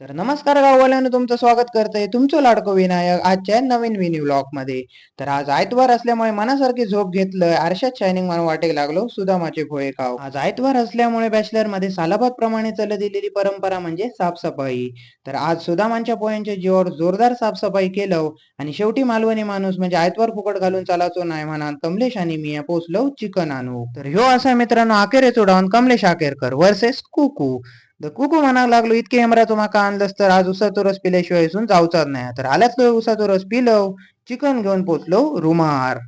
तर नमस्कार गाववाल्यानं तुमचं स्वागत करतंय तुमचं लाडकं विनायक आजच्या नवीन मिनी व्लॉग मध्ये. तर आज आयतवार असल्यामुळे मनासारखी झोप घेतलंय आरशात शायनिंग मला वाटे लागलो सुदामाचे भोये खाव. आज आयतवार असल्यामुळे बॅचलर मध्ये सालाबाद प्रमाणे चालत दिलेली परंपरा म्हणजे साफसफाई. तर आज सुदामांच्या पोयांच्या जीवावर जोरदार साफसफाई केलं आणि शेवटी मालवणी माणूस म्हणजे आयतवार फुकट घालून चालाचो नाही म्हणा कमलेश आणि मी पोचलो चिकन आणू. तर ह्यो असा मित्रांनो अखेरेच उडावून कमलेश आकेरकर वर्सेस कुकू. तर कुकू म्हणायला लागलो इतके हेमरा माका आणलंस तर आज उसाचा रस पिल्याशिवाय इथून जाऊचाच नाही. तर आल्याच तो उसाचा रस पिलो, चिकन घेऊन पोचलो रुमार.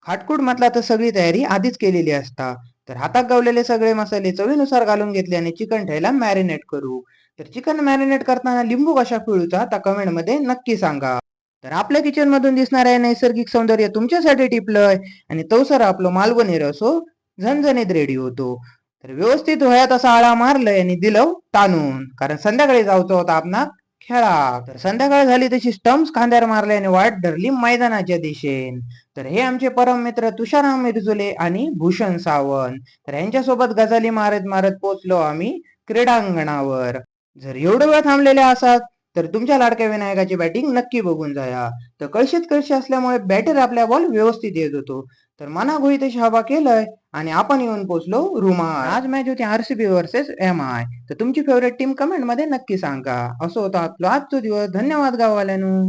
खाटकूट म्हटला तर सगळी तयारी आधीच केलेली असता. तर हातात गावलेले सगळे मसाले चवीनुसार घालून घेतले आणि चिकन ठेयला मॅरिनेट करू. तर चिकन मॅरिनेट करताना लिंबू कशा पिळूचा त्या कमेंट मध्ये नक्की सांगा. तर आपल्या किचन मधून दिसणारे नैसर्गिक सौंदर्य तुमच्यासाठी टिपलंय आणि तवसर आपलं मालवणी रसो झणझणीत रेडी होतो. तर व्यवस्थित वयात असा आळा मारलंय आणि दिलं ताणून कारण संध्याकाळी जाऊचं होता आपणा खेळा. तर संध्याकाळ झाली तशी स्टम्प्स खांद्यावर मारले आणि वाट धरली मैदानाच्या दिशेन. तर हे आमचे परम मित्र तुषाराम मिरजुले आणि भूषण सावंत. तर यांच्यासोबत गजाली मारत मारत पोचलो आम्ही क्रीडांगणावर. जर एवढं वेळ थांबलेले असाल तर तुमच्या लाडक्या विनायकाची बॅटिंग नक्की बघून जाया. तर कळशीत कळशी असल्यामुळे बॅटर आपल्या बॉल व्यवस्थित येत होतो. तर मना तशी हवा केलंय आणि आपण येऊन पोहोचलो रुमाल. आज मॅच होती आरसीबी वर्सेस एम आय. तर तुमची फेवरेट टीम कमेंट मध्ये नक्की सांगा. असं होतं आपलं आजचा दिवस. धन्यवाद गाववाल्यानो.